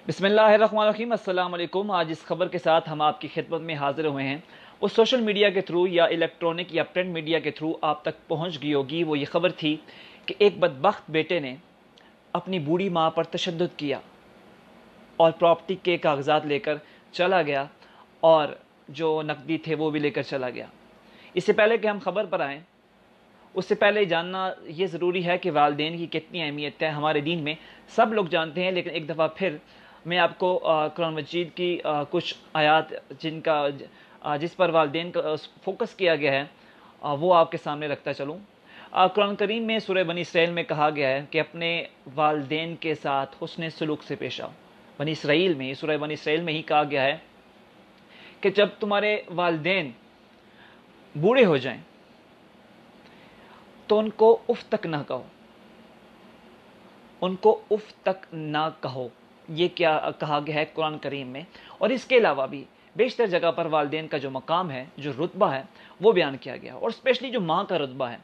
بسم اللہ الرحمن الرحیم۔ السلام علیکم۔ آج اس خبر کے ساتھ ہم آپ کی خدمت میں حاضر ہوئے ہیں۔ وہ سوشل میڈیا کے تھرو یا الیکٹرانک یا پرنٹ میڈیا کے تھرو آپ تک پہنچ گئی ہوگی۔ وہ یہ خبر تھی کہ ایک بدبخت بیٹے نے اپنی بوڑھی ماں پر تشدد کیا اور پراپرٹی کے کاغذات لے کر چلا گیا اور جو نقدی تھے وہ بھی لے کر چلا گیا۔ اس سے پہلے کہ ہم خبر پر آئیں، اس سے پہلے جاننا یہ ضروری ہے کہ والدین کی کتنی اہمیت ہے ہمارے دین میں۔ سب لوگ جانتے ہیں، لیکن ایک دفعہ پھر میں آپ کو قرآن مجید کی کچھ آیات جس پر والدین کا فوکس کیا گیا ہے وہ آپ کے سامنے رکھتا چلوں۔ قرآن کریم میں سورہ بنی اسرائیل میں کہا گیا ہے کہ اپنے والدین کے ساتھ حسن سلوک سے پیش آؤ۔ بنی اسرائیل میں، سورہ بنی اسرائیل میں ہی کہا گیا ہے کہ جب تمہارے والدین بوڑھے ہو جائیں تو ان کو اف تک نہ کہو، ان کو اف تک نہ کہو۔ یہ کیا کہا گیا ہے قرآن کریم میں۔ اور اس کے علاوہ بھی بیشتر جگہ پر والدین کا جو مقام ہے، جو رتبہ ہے، وہ بیان کیا گیا، اور اسپیشلی جو ماں کا رتبہ ہے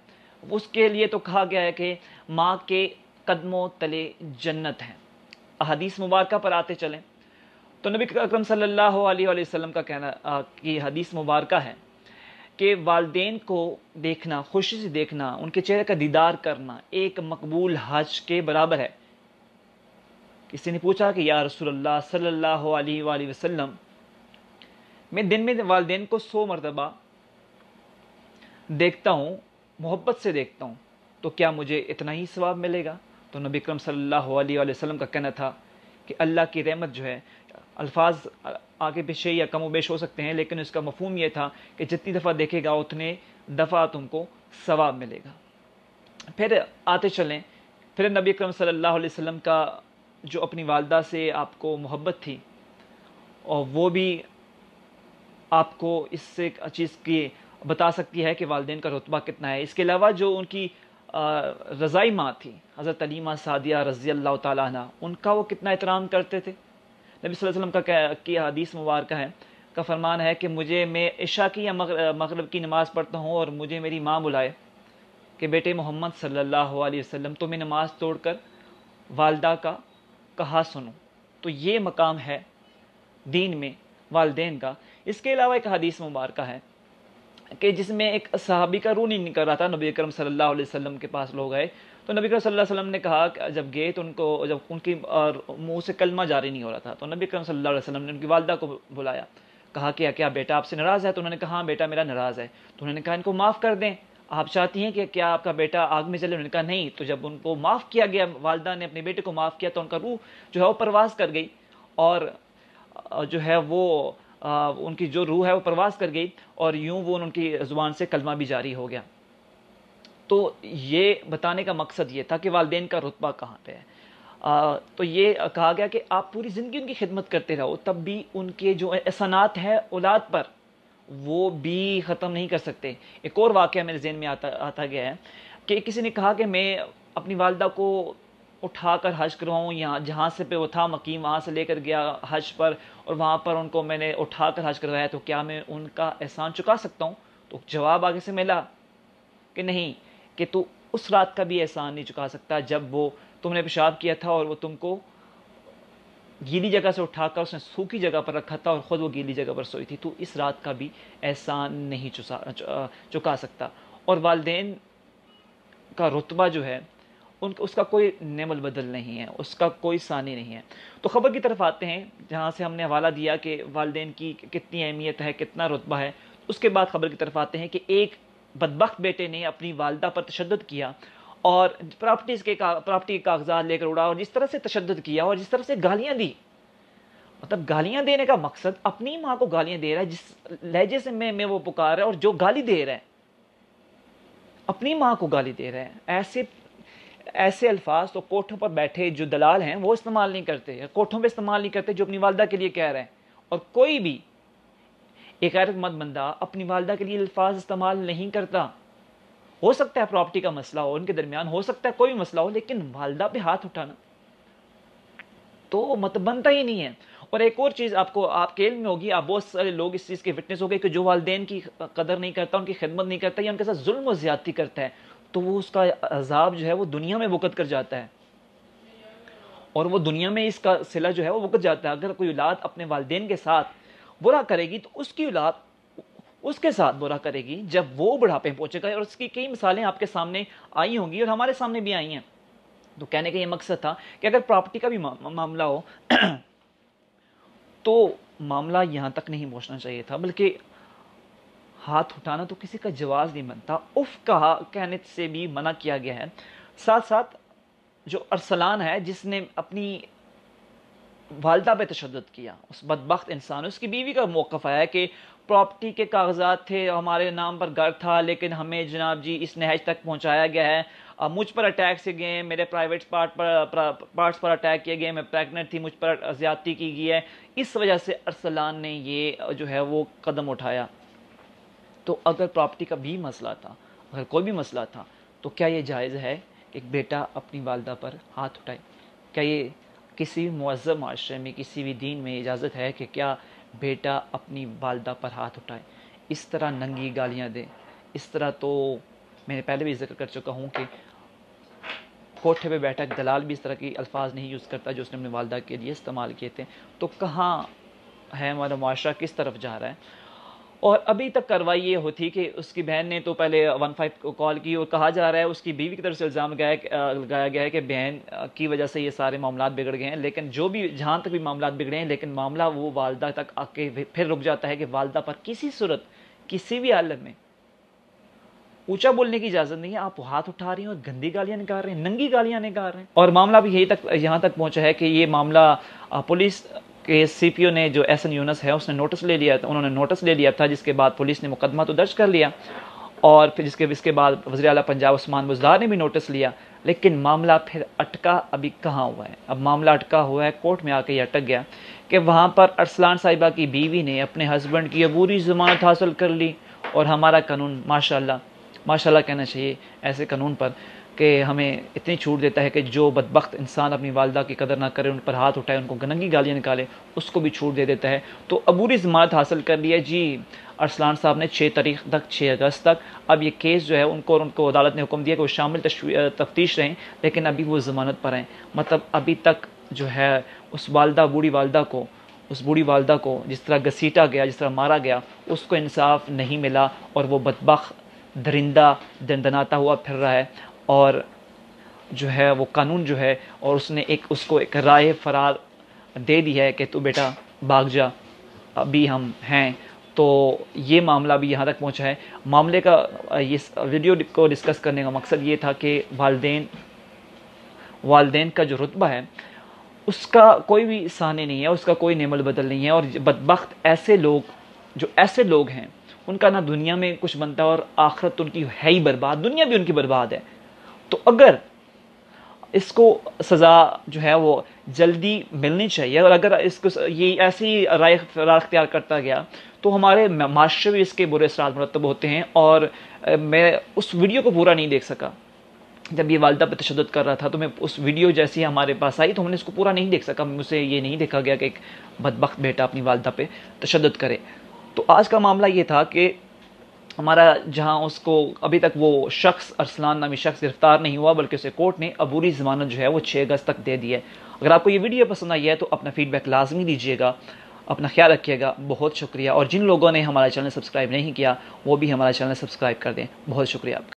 اس کے لیے تو کہا گیا ہے کہ ماں کے قدموں تلے جنت ہے۔ احادیث مبارکہ پر آتے چلیں تو نبی اکرم صلی اللہ علیہ وآلہ وسلم کا کہنا کی حدیث مبارکہ ہے کہ والدین کو دیکھنا، خوشی سے دیکھنا، ان کے چہرے کا دیدار کرنا ایک مقبول حج کے برابر ہے۔ کسی نے پوچھا کہ یا رسول اللہ صلی اللہ علیہ وآلہ وسلم، میں دن میں والدین کو 100 مرتبہ دیکھتا ہوں، محبت سے دیکھتا ہوں، تو کیا مجھے اتنا ہی ثواب ملے گا؟ تو نبی اکرم صلی اللہ علیہ وآلہ وسلم کا کہنا تھا کہ اللہ کی رحمت جو ہے، الفاظ آگے پیچھے یا کم و بیش ہو سکتے ہیں، لیکن اس کا مفہوم یہ تھا کہ جتنی دفعہ دیکھے گا اتنے دفعہ تم کو ثواب ملے گا۔ پھر آتے چلیں، پھر نبی اکرم صلی اللہ علیہ وسلم کا جو اپنی والدہ سے آپ کو محبت تھی، اور وہ بھی آپ کو اس سے چیز کی بتا سکتی ہے کہ والدین کا رتبہ کتنا ہے۔ اس کے علاوہ جو ان کی رضائی ماں تھی، حضرت حلیمہ سعدیہ رضی اللہ تعالیٰ عنہ، ان کا وہ کتنا احترام کرتے تھے۔ نبی صلی اللہ علیہ وسلم کی حدیث مبارکہ ہے، کا فرمان ہے کہ میں عشاء کی یا مغرب کی نماز پڑھتا ہوں اور مجھے میری ماں بلائے کہ بیٹے محمد صلی اللہ علیہ وسلم، تو میں نماز توڑ کر والدہ کا کہا سنوں۔ تو یہ مقام ہے دین میں والدین کا۔ اس کے علاوہ ایک حدیث مبارکہ ہے کہ جس میں ایک صحابی کا روح نہیں نکل رہا تھا، نبی اکرم صلی اللہ علیہ وسلم کے پاس لوگ آئے تو نبی اکرم صلی اللہ علیہ وسلم نے کہا کہ جب گئے تو جب ان کی منہ سے کلمہ جاری نہیں ہو رہا تھا، تو نبی اکرم صلی اللہ علیہ وسلم نے ان کی والدہ کو بلایا، کہا کہ کیا بیٹا آپ سے ناراض ہے؟ تو انہوں نے کہا ہاں بیٹا میرا ناراض ہے۔ تو انہوں نے کہا ان کو معاف کر دیں، آپ چاہتی ہیں کہ کیا آپ کا بیٹا آگ میں جلے؟ انہوں نے کہا نہیں۔ تو جب ان کو معاف کیا گیا، والدہ نے اپنے بیٹے کو معاف کیا، تو ان کا روح جو ہے وہ پرواز کر گئی، اور جو ہے وہ ان کی جو روح ہے وہ پرواز کر گئی، اور یوں وہ ان کی زبان سے کلمہ بھی جاری ہو گیا۔ تو یہ بتانے کا مقصد یہ تھا کہ والدین کا رتبہ کہاں پہ ہے۔ تو یہ کہا گیا کہ آپ پوری زندگی ان کی خدمت کرتے رہو، تب بھی ان کے جو احسانات ہیں اولاد پر وہ بھی ختم نہیں کر سکتے۔ ایک اور واقعہ میرے ذہن میں آتا گیا ہے کہ کسی نے کہا کہ میں اپنی والدہ کو اٹھا کر حج کرواؤں، یہاں جہاں سے پہ وہ تھا مقیم وہاں سے لے کر گیا حج پر، اور وہاں پر ان کو میں نے اٹھا کر حج کروایا، تو کیا میں ان کا احسان چکا سکتا ہوں؟ تو جواب آگے سے ملا کہ نہیں، کہ تو اس رات کا بھی احسان نہیں چکا سکتا جب وہ تم نے پیشاب کیا تھا اور وہ تم کو گیلی جگہ سے اٹھا کر اس نے سوکھی جگہ پر رکھا تھا اور خود وہ گیلی جگہ پر سوئی تھی، تو اس رات کا بھی احسان نہیں چکا سکتا۔ اور والدین کا رتبہ جو ہے اس کا کوئی نعم البدل نہیں ہے، اس کا کوئی ثانی نہیں ہے۔ تو خبر کی طرف آتے ہیں جہاں سے ہم نے حوالہ دیا کہ والدین کی کتنی اہمیت ہے، کتنا رتبہ ہے۔ اس کے بعد خبر کی طرف آتے ہیں کہ ایک بدبخت بیٹے نے اپنی والدہ پر تشدد کیا اور پراپرٹی کے کاغذات لے کر اڑا، اور جس طرح سے تشدد کیا اور جس طرح سے گالیاں دی، مطلب گالیاں دینے کا مقصد اپنی ماں کو گالیاں دے رہا ہے، جس لہجے سے میں وہ پکار رہا ہے، اور جو گالی دے رہا ہے اپنی ماں کو گالی دے رہا ہے۔ ایسے الفاظ تو کوٹھوں پر بیٹھے جو دلال ہیں وہ استعمال نہیں کرتے، کوٹھوں پہ استعمال نہیں کرتے جو اپنی والدہ کے لیے کہہ رہے ہیں، اور کوئی بھی ایک غیرت مند بندہ اپنی والدہ کے لیے الفاظ استعمال نہیں کرتا۔ ہو سکتا ہے پراپرٹی کا مسئلہ ہو ان کے درمیان، ہو سکتا ہے کوئی مسئلہ ہو، لیکن والدہ پہ ہاتھ اٹھانا تو مطلب بنتا ہی نہیں ہے۔ اور ایک اور چیز آپ کے علم میں ہوگی، آپ بہت سارے لوگ اس چیز کے وٹنس ہو گئے کہ جو والدین کی قدر نہیں کرتا، ان کی خدمت نہیں کرتا یا ان کے ساتھ ظلم و زیادتی کرتا ہے، تو وہ اس کا عذاب جو ہے وہ دنیا میں بھگت کر جاتا ہے۔ اور وہ دنیا میں اس کا صلہ جو ہے وہ وقت جاتا ہے. اگر کوئی اولاد اپنے والدین کے ساتھ برا کرے گی تو اس کی اولاد اس کے ساتھ برا کرے گی جب وہ بڑھاپے میں پہنچے گا. اور اس کی کئی مثالیں آپ کے سامنے آئی ہوں گی اور ہمارے سامنے بھی آئی ہیں. تو کہنے کا یہ مقصد تھا کہ اگر پراپرٹی کا بھی معاملہ ہو تو معاملہ یہاں تک نہیں پہنچنا چاہیے تھا، بلکہ ہاتھ اٹھانا تو کسی کا جواز نہیں بنتا. اف کہنے سے بھی منع کیا گیا ہے. ساتھ ساتھ جو ارسلان ہے جس نے اپنی والدہ پہ تشدد کیا، اس بدبخت انسان، اس کی بیوی کا موقف آیا کہ پراپرٹی کے کاغذات تھے، ہمارے نام پر گھر تھا، لیکن ہمیں جناب جی اس نہج تک پہنچایا گیا ہے، مجھ پر اٹیک سے گئے، میرے پرائیویٹ پارٹس پر اٹیک کیے گئے، میں پریگننٹ تھی، مجھ پر زیادتی کی گئی ہے. اس وجہ سے ارسلان نے یہ جو ہے وہ قدم اٹھایا. تو اگر پراپرٹی کا بھی مسئلہ تھا، اگر کوئی بھی مسئلہ تھا، تو کیا یہ جائز ہے کہ ایک بیٹا اپنی والدہ پر ہاتھ اٹھائے؟ کیا یہ کسی بھی مہذب معاشرے میں، کسی بھی دین میں اجازت ہے کہ کیا بیٹا اپنی والدہ پر ہاتھ اٹھائے، اس طرح ننگی گالیاں دے؟ اس طرح تو میں نے پہلے بھی ذکر کر چکا ہوں کہ کوٹھے پہ بیٹھا ایک دلال بھی اس طرح کی الفاظ نہیں یوز کرتا جو اس نے اپنی والدہ کے لیے استعمال کیے تھے. تو کہاں ہے ہمارا معاشرہ، کس طرف جا رہا ہے؟ اور ابھی تک کارروائی یہ ہوتی کہ اس کی بہن نے تو پہلے 15 کو کال کی اور کہا جا رہا ہے اس کی بیوی کی طرف سے الزام لگایا گیا ہے کہ بہن کی وجہ سے یہ سارے معاملات بگڑ گئے ہیں. لیکن جو بھی جہاں تک بھی معاملات بگڑے ہیں، لیکن معاملہ وہ والدہ تک آ کے پھر رک جاتا ہے کہ والدہ پر کسی صورت، کسی بھی حالت میں اونچا بولنے کی اجازت نہیں ہے. آپ ہاتھ اٹھا رہی ہیں اور گندی گالیاں نکال رہے ہیں، ننگی گالیاں نکال رہے ہیں. اور معاملہ بھی یہاں تک پہنچا ہے کہ یہ معاملہ پولیس کے سی پی او نے، جو احسن یونس ہے، اس نے نوٹس لے لیا تھا، انہوں نے نوٹس لے لیا تھا، جس کے بعد پولیس نے مقدمہ تو درج کر لیا، اور پھر اس کے بعد وزیر اعلیٰ پنجاب عثمان بزدار نے بھی نوٹس لیا. لیکن معاملہ پھر اٹکا ابھی کہاں ہوا ہے؟ اب معاملہ اٹکا ہوا ہے، کورٹ میں آ کے یہ اٹک گیا کہ وہاں پر ارسلان صاحبہ کی بیوی نے اپنے ہسبینڈ کی عبوری ضمانت حاصل کر لی. اور ہمارا قانون ماشاءاللہ کہنا چاہیے ایسے قانون پر کہ ہمیں اتنی چھوٹ دیتا ہے کہ جو بدبخت انسان اپنی والدہ کی قدر نہ کرے، ان پر ہاتھ اٹھائے، ان کو گننگی گالیاں نکالے، اس کو بھی چھوٹ دے دیتا ہے. تو عبوری ضمانت حاصل کر لی ہے جی ارسلان صاحب نے 6 تاریخ تک، 6 اگست تک. اب یہ کیس جو ہے ان کو عدالت نے حکم دیا کہ وہ شامل تفتیش رہیں، لیکن ابھی وہ ضمانت پر ہیں. مطلب ابھی تک جو ہے اس بوڑھی والدہ کو جس طرح گھسیٹا گیا، جس طرح مارا گیا، اس کو انصاف نہیں ملا، اور وہ بدبخت درندہ دندناتا ہوا پھر رہا ہے. اور جو ہے وہ قانون جو ہے، اور اس نے اس کو ایک رائے فرار دے دی ہے کہ تو بیٹا بھاگ جا، ابھی ہم ہیں. تو یہ معاملہ بھی یہاں تک پہنچا ہے. معاملے کا اس ویڈیو کو ڈسکس کرنے کا مقصد یہ تھا کہ والدین کا جو رتبہ ہے اس کا کوئی بھی ثانی نہیں ہے، اس کا کوئی نعم البدل نہیں ہے. اور بدبخت ایسے لوگ ہیں، ان کا نہ دنیا میں کچھ بنتا ہے اور آخرت ان کی ہے ہی برباد، دنیا بھی ان کی برباد ہے. تو اگر اس کو سزا جو ہے وہ جلدی ملنی چاہیے، اور اگر اس کو یہ ایسی رائے اختیار کرتا گیا تو ہمارے معاشرے میں اس کے برے اثرات مرتب ہوتے ہیں. اور میں اس ویڈیو کو پورا نہیں دیکھ سکا جب یہ والدہ پہ تشدد کر رہا تھا، تو میں اس ویڈیو جیسی ہمارے پاس آئی تو ہم نے اس کو پورا نہیں دیکھ سکا. مجھ سے یہ نہیں دیکھا گیا کہ ایک بدبخت بیٹا اپنی والدہ پہ تشدد کرے. تو آج کا معاملہ یہ تھا کہ ہمارا جہاں اس کو ابھی تک وہ شخص ارسلان نامی شخص گرفتار نہیں ہوا، بلکہ اسے کورٹ نے عبوری ضمانت جو ہے وہ 6 اگست تک دے دی ہے. اگر آپ کو یہ ویڈیو پسند آئی ہے تو اپنا فیڈ بیک لازمی دیجیے گا. اپنا خیال رکھیے گا. بہت شکریہ. اور جن لوگوں نے ہمارا چینل سبسکرائب نہیں کیا وہ بھی ہمارا چینل سبسکرائب کر دیں. بہت شکریہ آپ کا.